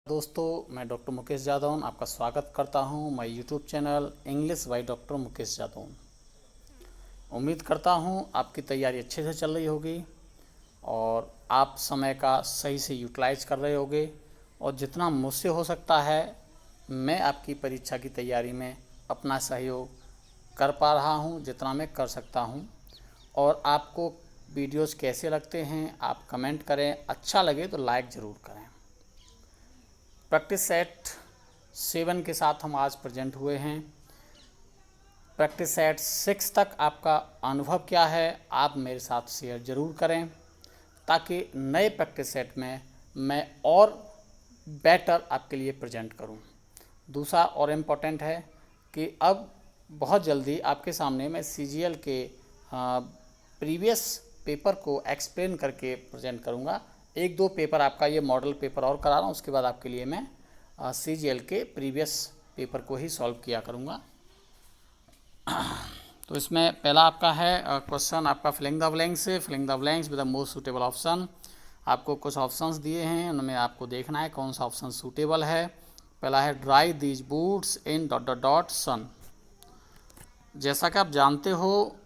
दोस्तों, मैं डॉक्टर मुकेश यादव आपका स्वागत करता हूं मैं YouTube channel English by doctor Mukesh Yadav. उम्मीद करता हूं आपकी तैयारी अच्छे से चल रही होगी और आप समय का सही से यूटिलाइज कर रहे होगे और जितना मुझसे हो सकता है मैं आपकी परीक्षा की तैयारी में अपना सहयोग कर पा रहा हूं, जितना मैं कर सकता हूं। और आपको वीडियोस कैसे लगते हैं आप कमेंट करें, अच्छा लगे तो लाइक ज़रूर करें। प्रैक्टिस सेट 7 के साथ हम आज प्रेजेंट हुए हैं। प्रैक्टिस सेट 6 तक आपका अनुभव क्या है आप मेरे साथ शेयर ज़रूर करें, ताकि नए प्रैक्टिस सेट में मैं और बेटर आपके लिए प्रेजेंट करूं। दूसरा और इम्पोर्टेंट है कि अब बहुत जल्दी आपके सामने मैं CGL के प्रीवियस पेपर को एक्सप्लेन करके प्रेजेंट करूंगा। एक दो पेपर आपका ये मॉडल पेपर और करा रहा हूँ, उसके बाद आपके लिए मैं CGL के प्रीवियस पेपर को ही सॉल्व किया करूँगा। तो इसमें पहला आपका है क्वेश्चन आपका फिलिंग द ब्लैंक्स से। Filling the blanks with the most suitable option. आपको कुछ ऑप्शंस दिए हैं, उनमें आपको देखना है कौन सा ऑप्शन सूटेबल है। पहला है ड्राई दीज बूट्स इन ... सन। जैसा कि आप जानते हो,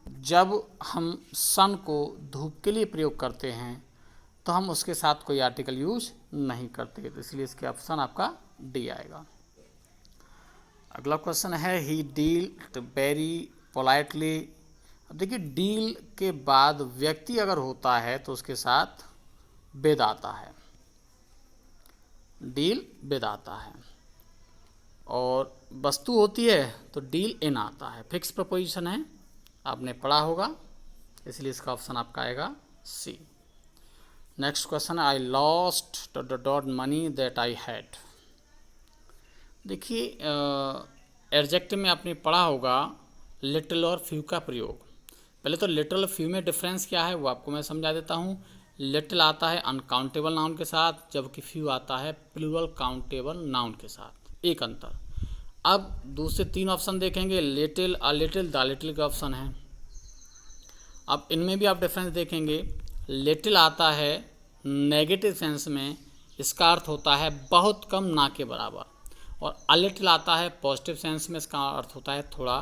जब हम सन को धूप के लिए प्रयोग करते हैं तो हम उसके साथ कोई आर्टिकल यूज नहीं करते, तो इसलिए इसके ऑप्शन आपका डी आएगा। अगला क्वेश्चन है ही डील्ड वेरी पोलाइटली। अब देखिए, डील के बाद व्यक्ति अगर होता है तो उसके साथ विद आता है, डील विद आता है, और वस्तु होती है तो डील इन आता है। फिक्स प्रपोजिशन है, आपने पढ़ा होगा, इसलिए इसका ऑप्शन आपका आएगा सी। नेक्स्ट क्वेश्चन है I lost ... money that I had. देखिए, एडजेक्टिव में आपने पढ़ा होगा लिटिल और फ्यू का प्रयोग। पहले तो लिटिल और फ्यू में डिफरेंस क्या है वो आपको मैं समझा देता हूँ। लिटिल आता है अनकाउंटेबल नाउन के साथ, जबकि फ्यू आता है प्लूरल काउंटेबल नाउन के साथ। एक अंतर। अब दूसरे तीन ऑप्शन देखेंगे, little, a little, the little के ऑप्शन है। अब इनमें भी आप डिफरेंस देखेंगे। लिटिल आता है नेगेटिव सेंस में, इसका अर्थ होता है बहुत कम, ना के बराबर। और अ लिटिल आता है पॉजिटिव सेंस में, इसका अर्थ होता है थोड़ा।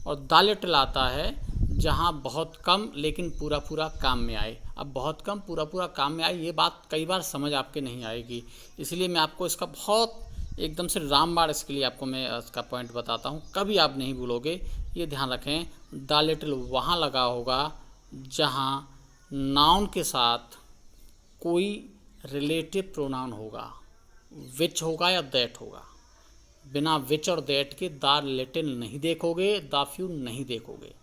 और द लिटिल आता है जहाँ बहुत कम लेकिन पूरा पूरा काम में आए। अब बहुत कम पूरा पूरा काम में आए, ये बात कई बार समझ आपके नहीं आएगी, इसलिए मैं आपको इसका बहुत एकदम से रामबाण इसके लिए आपको मैं इसका पॉइंट बताता हूँ, कभी आप नहीं भूलोगे, ये ध्यान रखें। द लिटिल वहाँ लगा होगा जहाँ नाउन के साथ कोई रिलेटिव प्रोनाउन होगा, विच होगा या दैट होगा। बिना विच और दैट के द लिटिल नहीं देखोगे, द फ्यू नहीं देखोगे।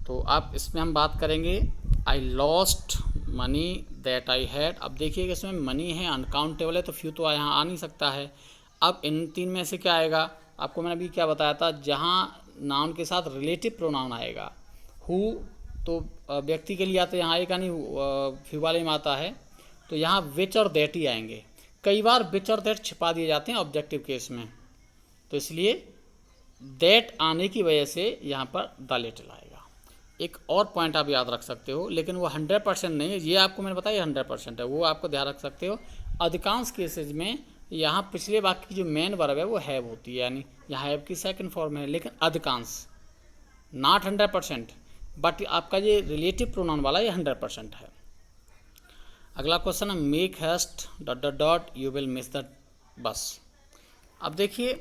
तो आप इसमें हम बात करेंगे I lost money that I had. अब देखिएगा, इसमें मनी है, अनकाउंटेबल है, तो फ्यू तो यहाँ आ नहीं सकता है। अब इन तीन में से क्या आएगा, आपको मैंने अभी क्या बताया था, जहाँ नाउन के साथ रिलेटिव प्रोनाउन आएगा। हु तो व्यक्ति के लिए आता है, यहाँ आएगा नहीं, फ्यू वाले में आता है, तो यहाँ विच और दैट ही आएंगे। कई बार विच और दैट छिपा दिए जाते हैं ऑब्जेक्टिव केस में, तो इसलिए दैट आने की वजह से यहाँ पर द लिटिल आएगा। एक और पॉइंट आप याद रख सकते हो, लेकिन वो 100% नहीं है, ये आपको मैंने बताया 100% है, वो आपको ध्यान रख सकते हो। अधिकांश केसेज में यहाँ पिछले वाक्य की जो मेन वर्ब है वो हैव होती है, यानी यहाँ हैव की सेकंड फॉर्म है, लेकिन अधिकांश, नॉट 100%, बट आपका ये रिलेटिव प्रोनाउन वाला ये 100% है। अगला क्वेश्चन है make haste ... you will miss the bus. अब देखिए,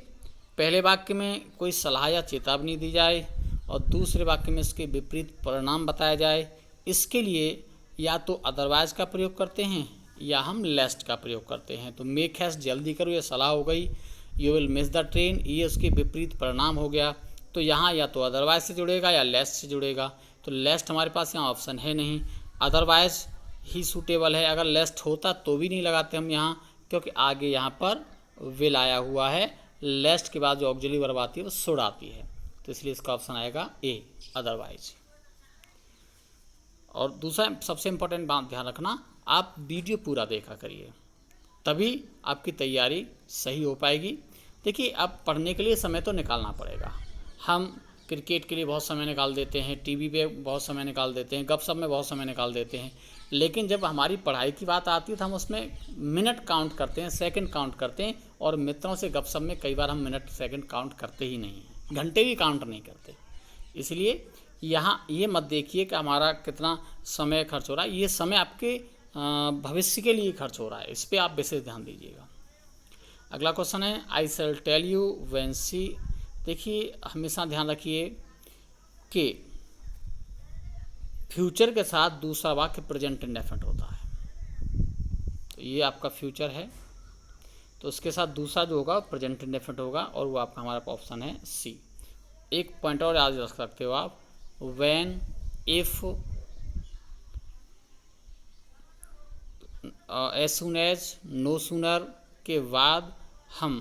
पहले वाक्य में कोई सलाह या चेतावनी दी जाए और दूसरे वाक्य में इसके विपरीत परिणाम बताया जाए, इसके लिए या तो अदरवाइज का प्रयोग करते हैं या हम लेस्ट का प्रयोग करते हैं। तो मेक हेस्ट जल्दी करो, ये सलाह हो गई। You will miss the train, ये उसके विपरीत परिणाम हो गया। तो यहाँ या तो अदरवाइज से जुड़ेगा या लेस्ट से जुड़ेगा, तो लेस्ट हमारे पास यहाँ ऑप्शन है नहीं, अदरवाइज ही सूटेबल है। अगर लेस्ट होता तो भी नहीं लगाते हम यहाँ, क्योंकि आगे यहाँ पर विल आया हुआ है, लेस्ट के बाद जो ऑक्सिलरी वर्ब आती है वो शुड आती है, तो इसलिए इसका ऑप्शन आएगा ए, अदरवाइज। और दूसरा सबसे इम्पोर्टेंट बात ध्यान रखना, आप वीडियो पूरा देखा करिए, तभी आपकी तैयारी सही हो पाएगी। देखिए, अब पढ़ने के लिए समय तो निकालना पड़ेगा। हम क्रिकेट के लिए बहुत समय निकाल देते हैं, टीवी पे बहुत समय निकाल देते हैं, गपशप में बहुत समय निकाल देते हैं, लेकिन जब हमारी पढ़ाई की बात आती है तो हम उसमें मिनट काउंट करते हैं, सेकंड काउंट करते हैं, और मित्रों से गपशप में कई बार हम मिनट सेकंड काउंट करते ही नहीं हैं, घंटे भी काउंट नहीं करते। इसलिए यहाँ ये मत देखिए कि हमारा कितना समय खर्च हो रहा है, ये समय आपके भविष्य के लिए खर्च हो रहा है, इस पर आप विशेष ध्यान दीजिएगा। अगला क्वेश्चन है आई शैल टेल यू व्हेन शी। देखिए हमेशा ध्यान रखिए कि फ्यूचर के साथ दूसरा वाक्य प्रेजेंट इंडेफिनिट होता है। तो ये आपका फ्यूचर है, तो उसके साथ दूसरा जो होगा प्रेजेंट इंडेफिनिट होगा, और वो आपका हमारा ऑप्शन है सी। एक पॉइंट और याद रख सकते हो आप, when, if, as soon as, no sooner के बाद हम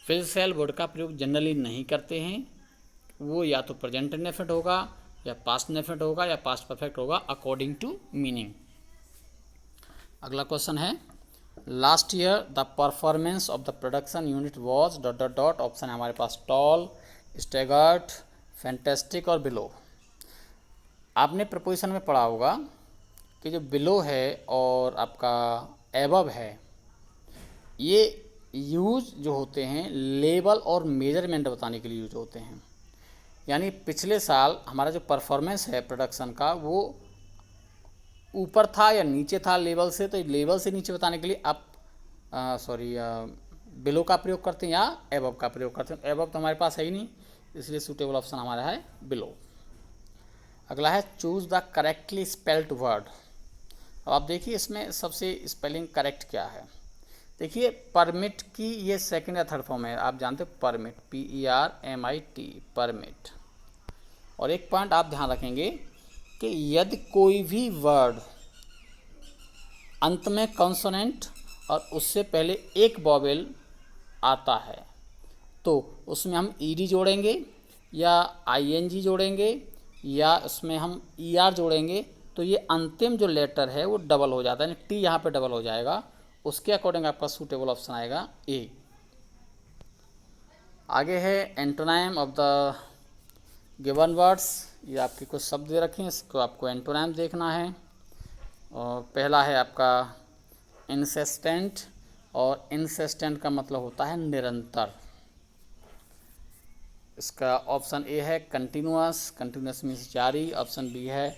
विल शैल वर्ड का प्रयोग जनरली नहीं करते हैं। वो या तो प्रेजेंट इंडेफिनिट होगा, या पास्ट इंडेफिनिट होगा, या पास्ट परफेक्ट होगा, अकॉर्डिंग टू मीनिंग। अगला क्वेश्चन है last year the performance of the production unit was dot dot dot. Option है हमारे पास टॉल, स्टैगर्ड, फैंटेस्टिक और बिलो। आपने प्रपोजिशन में पढ़ा होगा कि जो बिलो है और आपका एबव है, ये यूज जो होते हैं लेवल और मेजरमेंट बताने के लिए यूज होते हैं। यानी पिछले साल हमारा जो परफॉर्मेंस है प्रोडक्शन का वो ऊपर था या नीचे था लेवल से, तो लेवल से नीचे बताने के लिए आप बिलो का प्रयोग करते हैं या एबव का प्रयोग करते हैं। एबव तो हमारे पास है ही नहीं, इसलिए सूटेबल ऑप्शन हमारा है बिलो। अगला है choose the correctly spelled word. अब आप देखिए इसमें सबसे स्पेलिंग करेक्ट क्या है। देखिए परमिट की ये सेकंड या थर्ड फॉर्म है, आप जानते हो परमिट, PERMIT, परमिट। और एक पॉइंट आप ध्यान रखेंगे कि यदि कोई भी वर्ड अंत में कॉन्सोनेंट और उससे पहले एक वॉवेल आता है तो उसमें हम ED जोड़ेंगे या ING जोड़ेंगे या उसमें हम ER जोड़ेंगे, तो ये अंतिम जो लेटर है वो डबल हो जाता है, यानी T यहाँ पे डबल हो जाएगा। उसके अकॉर्डिंग आपका सूटेबल ऑप्शन आएगा ए। आगे है antonym of the given words. ये आपके कुछ शब्द दे रखे हैं, इसको आपको एंटोनाइम देखना है। और पहला है आपका इंसिस्टेंट, और इंसिस्टेंट का मतलब होता है निरंतर। इसका ऑप्शन ए है कंटिन्यूअस, कंटिन्यूअस मीन्स जारी। ऑप्शन बी है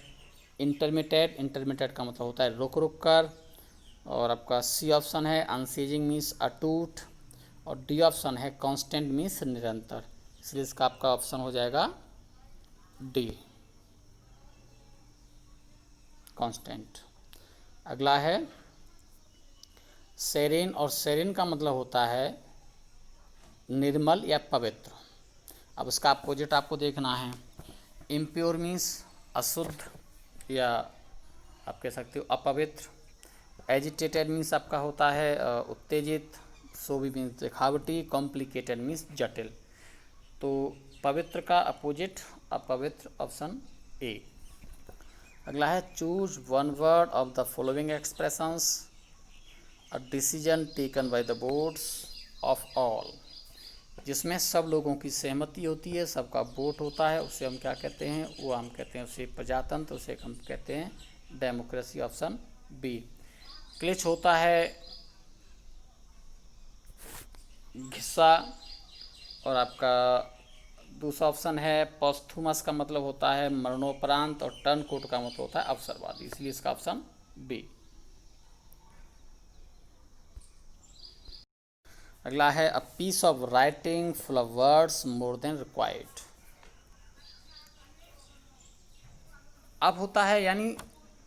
इंटरमीडिएट, इंटरमीडिएट का मतलब होता है रुक रुक कर। और आपका सी ऑप्शन है अनसीजिंग मीन्स अटूट। और डी ऑप्शन है कांस्टेंट मीन्स निरंतर, इसलिए इसका आपका ऑप्शन हो जाएगा डी, कांस्टेंट। अगला है सेरेन, और सेरेन का मतलब होता है निर्मल या पवित्र। अब इसका अपोजिट आपको देखना है। इम्प्योर मीन्स अशुद्ध या आप कह सकते हो अपवित्र। एजिटेटेड मीन्स आपका होता है उत्तेजित। सोवी मीन्स दिखावटी। कॉम्प्लिकेटेड मीन्स जटिल। तो पवित्र का अपोजिट अपवित्र, ऑप्शन ए। अगला है choose one word of the following expressions a decision taken by the boards of all. जिसमें सब लोगों की सहमति होती है, सबका वोट होता है, उसे हम क्या कहते हैं, वो हम कहते हैं उसे प्रजातंत्र, उसे हम कहते हैं डेमोक्रेसी, ऑप्शन बी। क्लिच होता है घिस्सा। और आपका दूसरा ऑप्शन है पोस्थुमस, का मतलब होता है मरणोपरांत। और टर्न कोट का मतलब होता है अवसरवादी, इसलिए इसका ऑप्शन बी। अगला है a piece of writing full of words more than required. अब होता है यानी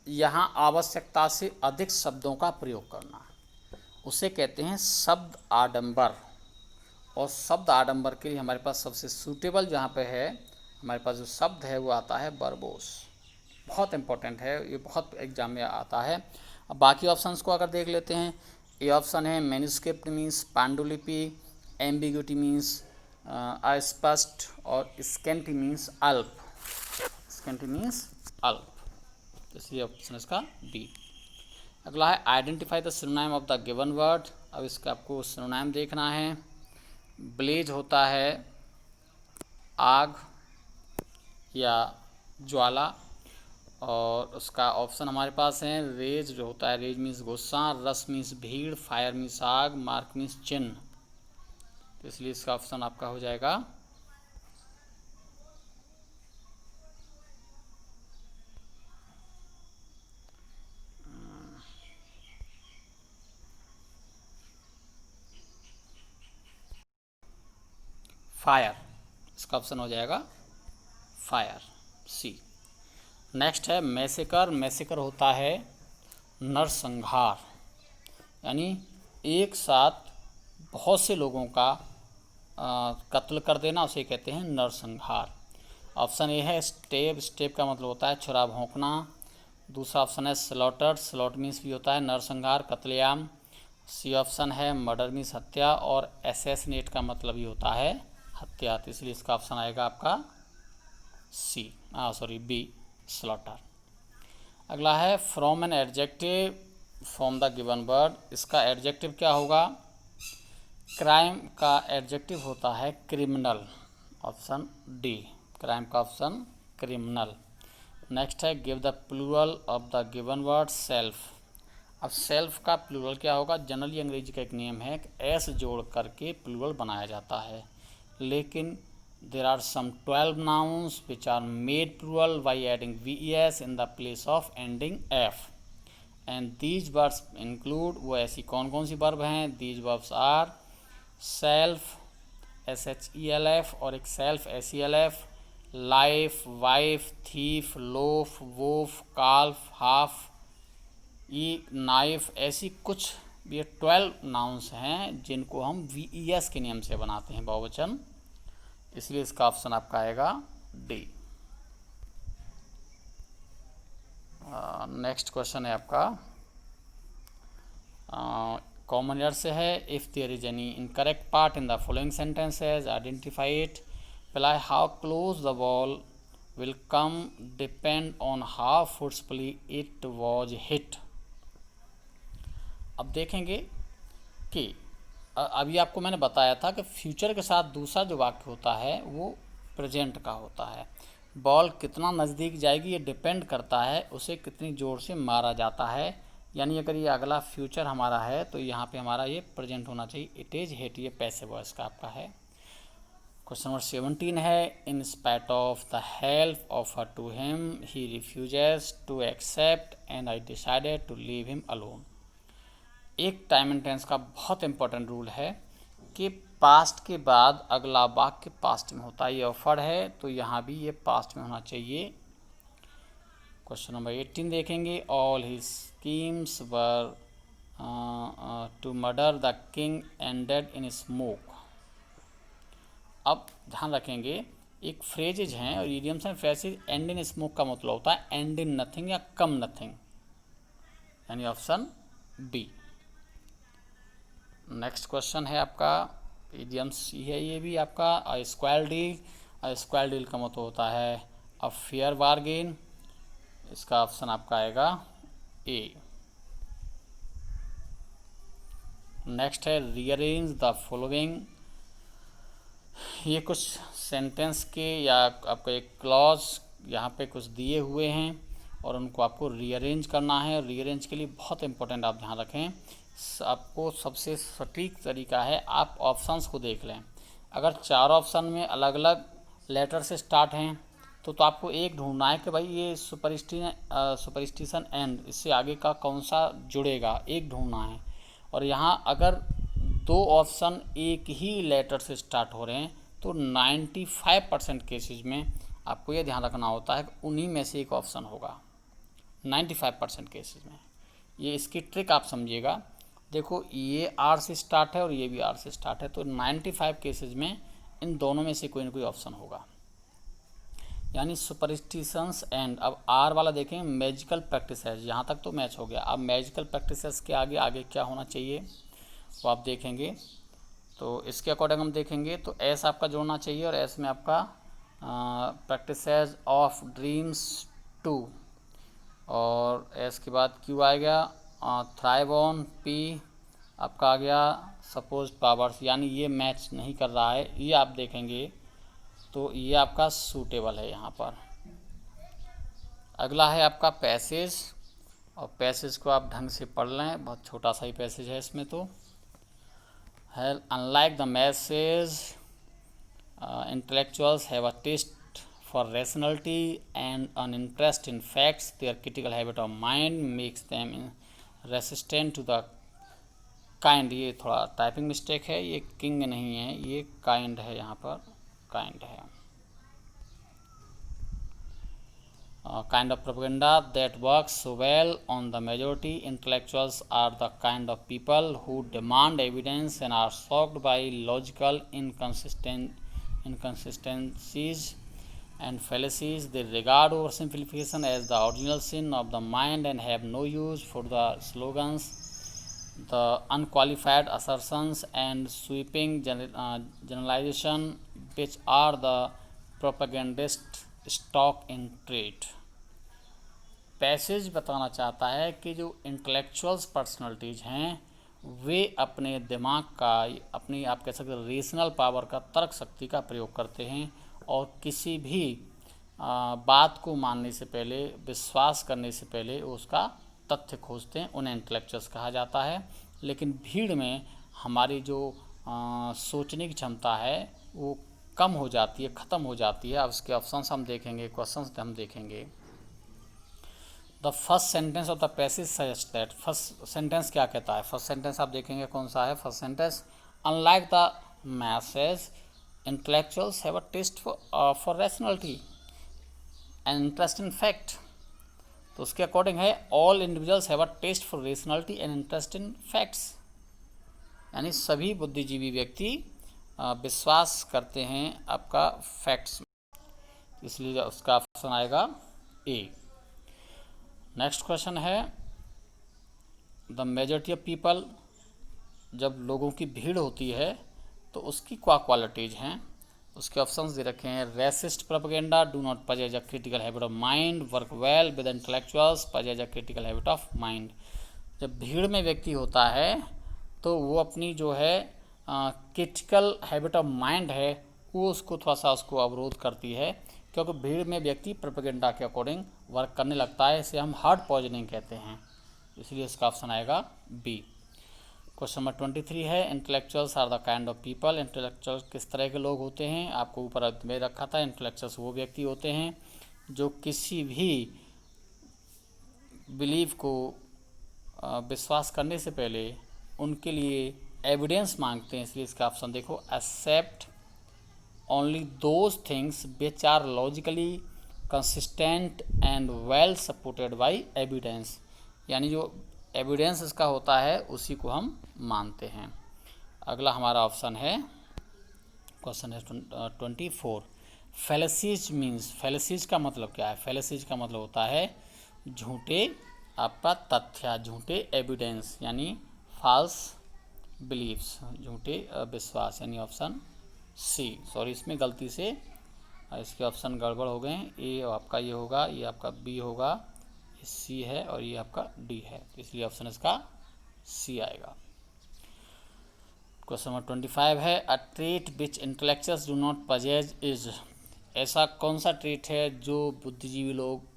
यहाँ आवश्यकता से अधिक शब्दों का प्रयोग करना, उसे कहते हैं शब्द आडंबर। और शब्द आडंबर के लिए हमारे पास सबसे सूटेबल जहाँ पे है, हमारे पास जो शब्द है वो आता है वर्बोस। बहुत इंपॉर्टेंट है ये, बहुत एग्जाम में आता है। अब बाकी ऑप्शंस को अगर देख लेते हैं, ये ऑप्शन है मैन्युस्क्रिप्ट मीन्स पांडुलिपि, एम्बिग्यूटी मीन्स अस्पष्ट, और स्केंटी मीन्स अल्प। स्केंटी मीन्स अल्प, इसलिए ऑप्शन इसका डी। अगला है identify the synonym of the given word. अब इसका आपको सिनोनिम देखना है। ब्लेज होता है आग या ज्वाला। और उसका ऑप्शन हमारे पास है रेज जो होता है, रेज मीन्स गुस्सा, रस मीन्स भीड़, फायर मीन्स आग, मार्क मीन्स चिन्ह। तो इसलिए इसका ऑप्शन आपका हो जाएगा फायर। इसका ऑप्शन हो जाएगा फायर, सी। नेक्स्ट है मैसेकर। मैसेकर होता है नरसंहार, यानी एक साथ बहुत से लोगों का कत्ल कर देना, उसे कहते हैं नरसंहार। ऑप्शन ए है स्टेप। स्टेप का मतलब होता है छुरा भोंकना। दूसरा ऑप्शन है स्लॉटर। स्लॉट मीन्स भी होता है नरसंहार, कत्लेआम। सी ऑप्शन है मर्डर मीन्स हत्या, और एसेसिनेट का मतलब ही होता है हत्या। तो इसलिए इसका ऑप्शन आएगा आपका सी, सॉरी बी, स्लॉटर। अगला है from an adjective from the given word. इसका एडजेक्टिव क्या होगा? क्राइम का एडजेक्टिव होता है क्रिमिनल, ऑप्शन डी। क्राइम का ऑप्शन क्रिमिनल। नेक्स्ट है give the plural of the given word self. अब सेल्फ का प्लूरल क्या होगा? जनरली अंग्रेजी का एक नियम है कि एस जोड़ करके प्लूरल बनाया जाता है, लेकिन there are some 12 nouns which are made plural by adding ves in the place of ending f, and these verbs include, वो ऐसी कौन कौन सी वर्ब हैं? these verbs are self shelf और एक self self, life, wife, thief, loaf, wolf, calf, half, ये knife, ऐसी कुछ ये 12 nouns हैं जिनको हम ves के नियम से बनाते हैं बहुवचन, इसलिए इसका ऑप्शन आपका आएगा डी। नेक्स्ट क्वेश्चन है आपका कॉमन ईयर से है। If there is any incorrect part in the following sentences identify it. Apply how close the ball will come depend on how forcefully it was hit. अब देखेंगे कि अभी आपको मैंने बताया था कि फ्यूचर के साथ दूसरा जो वाक्य होता है वो प्रेजेंट का होता है। बॉल कितना नज़दीक जाएगी ये डिपेंड करता है उसे कितनी ज़ोर से मारा जाता है, यानी अगर ये अगला फ्यूचर हमारा है तो यहाँ पे हमारा ये प्रेजेंट होना चाहिए। इट इज़ हिट, ये पैसिव वॉइस का आपका है। क्वेश्चन नंबर 17 है in spite of the help offer to him he refuses to accept and I decided to leave him alone. एक टाइम एंड टेंस का बहुत इंपॉर्टेंट रूल है कि पास्ट के बाद अगला वाक्य पास्ट में होता है। ये ऑफर्ड है तो यहाँ भी ये पास्ट में होना चाहिए। क्वेश्चन नंबर 18 देखेंगे। All his schemes were to murder the king ended in smoke. अब ध्यान रखेंगे एक फ्रेजेज हैं और idioms and phrases. End in smoke का मतलब होता है एंड इन नथिंग या कम नथिंग, यानी ऑप्शन बी। नेक्स्ट क्वेश्चन है आपका इडियम्स है ये भी आपका a square deal. A square deal का मतलब होता है अ फेयर बार्गेन। इसका ऑप्शन आपका आएगा ए। नेक्स्ट है रीअरेंज द फॉलोइंग। ये कुछ सेंटेंस के या आपका एक क्लॉज यहाँ पे कुछ दिए हुए हैं और उनको आपको रीअरेंज करना है। रीअरेंज के लिए बहुत इंपॉर्टेंट आप ध्यान रखें, आपको सबसे सटीक तरीका है आप ऑप्शंस को देख लें। अगर 4 ऑप्शन में अलग अलग लेटर से स्टार्ट हैं तो आपको एक ढूंढना है कि भाई ये सुपरस्टिशन एंड इससे आगे का कौन सा जुड़ेगा, एक ढूंढना है। और यहाँ अगर 2 ऑप्शन एक ही लेटर से स्टार्ट हो रहे हैं तो 95% केसेस में आपको ये ध्यान रखना होता है कि उन्हीं में से एक ऑप्शन होगा 95% केसेस में। ये इसकी ट्रिक आप समझिएगा। देखो ये आर से स्टार्ट है और ये भी आर से स्टार्ट है तो 95 केसेस में इन दोनों में से कोई ना कोई ऑप्शन होगा, यानी सुपरस्टिशंस एंड। अब आर वाला देखें मैजिकल प्रैक्टिसेस, यहाँ तक तो मैच हो गया। अब मैजिकल प्रैक्टिसेस के आगे आगे क्या होना चाहिए वो आप देखेंगे। तो इसके अकॉर्डिंग हम देखेंगे तो एस आपका जोड़ना चाहिए और एस में आपका प्रैक्टिसेस ऑफ ड्रीम्स 2 और एस के बाद क्यू आएगा थ्राइव ऑन। पी आपका आ गया सपोज पावर्स, यानी ये मैच नहीं कर रहा है। ये आप देखेंगे तो ये आपका सूटेबल है यहाँ पर। अगला है आपका पैसेज, और पैसेज को आप ढंग से पढ़ लें, बहुत छोटा सा ही पैसेज है इसमें। तो है unlike the message intellectuals have a taste for rationality and an interest in facts. Their critical habit of mind makes them resistant to the kind. ये थोड़ा टाइपिंग मिस्टेक है, ये किंग नहीं है, ये काइंड है, यहाँ पर काइंड है। Kind of propaganda that works so well on the majority. Intellectuals are the kind of people who demand evidence and are shocked by logical inconsistencies and fallacies. They regard oversimplification as the original sin of the mind and have no use for the slogans, the unqualified assertions and sweeping generalization which are the propagandist stock in trade. Passage बताना चाहता है कि जो intellectuals personalities हैं वे अपने दिमाग का, अपनी आप कह सकते हैं रीजनल पावर का, तर्क शक्ति का प्रयोग करते हैं और किसी भी बात को मानने से पहले, विश्वास करने से पहले उसका तथ्य खोजते हैं। उन्हें इंटेलेक्चुअल्स कहा जाता है। लेकिन भीड़ में हमारी जो सोचने की क्षमता है वो कम हो जाती है, ख़त्म हो जाती है। अब इसके ऑप्शंस हम देखेंगे, क्वेश्चंस हम देखेंगे। The first sentence of the passage suggest that, first sentence क्या कहता है? फर्स्ट सेंटेंस आप देखेंगे कौन सा है। First sentence, unlike the masses intellectuals have a taste for rationality and interest in fact. तो उसके अकॉर्डिंग है all individuals have a taste for rationality and interest in facts, यानी सभी बुद्धिजीवी व्यक्ति विश्वास करते हैं आपका फैक्ट्स, इसलिए उसका ऑप्शन आएगा ए। नेक्स्ट क्वेश्चन है द मेजॉरिटी ऑफ पीपल, जब लोगों की भीड़ होती है तो उसकी क्या क्वालिटीज़ हैं? उसके ऑप्शंस दे रखे हैं। Resist propaganda, do not possess a critical habit of mind, work well with intellectuals, possess a critical habit of mind. जब भीड़ में व्यक्ति होता है तो वो अपनी जो है क्रिटिकल हैबिट ऑफ माइंड है वो उसको थोड़ा सा उसको अवरोध करती है, क्योंकि भीड़ में व्यक्ति प्रोपेगेंडा के अकॉर्डिंग वर्क करने लगता है। इसे हम हार्ड पॉइजनिंग कहते हैं, इसलिए इसका ऑप्शन आएगा बी। क्वेश्चन नंबर 23 है intellectuals are the kind of people. Intellectuals किस तरह के लोग होते हैं? आपको ऊपर में रखा था। इंटेलेक्चुअल्स वो व्यक्ति होते हैं जो किसी भी बिलीफ को विश्वास करने से पहले उनके लिए एविडेंस मांगते हैं, इसलिए इसका ऑप्शन देखो, accept only those things which are logically consistent and well supported by evidence, यानी जो एविडेंस इसका होता है उसी को हम मानते हैं। अगला हमारा ऑप्शन है, क्वेश्चन है 24, फैलेसीज मीन्स, फैलेसीज का मतलब क्या है? फैलेसीज का मतलब होता है झूठे आपका तथ्य, झूठे एविडेंस, यानी फॉल्स बिलीव्स, झूठे विश्वास, यानी ऑप्शन सी। सॉरी, इसमें गलती से इसके ऑप्शन गड़बड़ हो गए हैं। ए आपका ये होगा, ये आपका बी होगा, ये सी है और ये आपका डी है, इसलिए ऑप्शन इसका सी आएगा। क्वेश्चन नंबर 25 है अ trait which intellectuals do not पजेज is, ऐसा कौन सा ट्रेट है जो बुद्धिजीवी लोग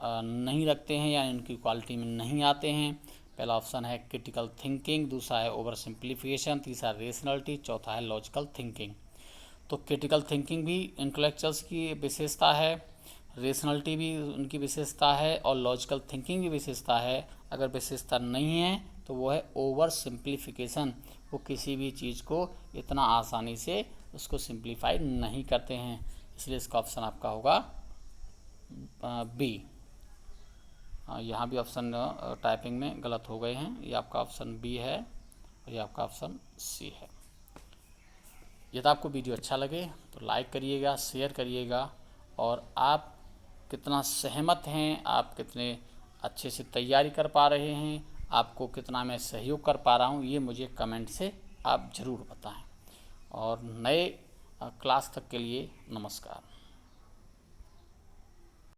नहीं रखते हैं या उनकी क्वालिटी में नहीं आते हैं? पहला ऑप्शन है क्रिटिकल थिंकिंग, दूसरा है ओवर सिंप्लीफिकेशन, तीसरा रेशनलिटी, चौथा है लॉजिकल थिंकिंग। तो क्रिटिकल थिंकिंग भी इंटेलेक्चुअल्स की विशेषता है, रेशनलिटी भी उनकी विशेषता है और लॉजिकल थिंकिंग भी विशेषता है। अगर विशेषता नहीं है तो वो है ओवर सिंप्लीफिकेशन, वो किसी भी चीज़ को इतना आसानी से उसको सिंप्लीफाई नहीं करते हैं, इसलिए इसका ऑप्शन आपका होगा बी। यहाँ भी ऑप्शन टाइपिंग में गलत हो गए हैं, ये आपका ऑप्शन बी है और ये आपका ऑप्शन सी है। यदि आपको वीडियो अच्छा लगे तो लाइक करिएगा, शेयर करिएगा, और आप कितना सहमत हैं, आप कितने अच्छे से तैयारी कर पा रहे हैं, आपको कितना मैं सहयोग कर पा रहा हूँ, ये मुझे कमेंट से आप ज़रूर बताएं। और नए क्लास तक के लिए नमस्कार।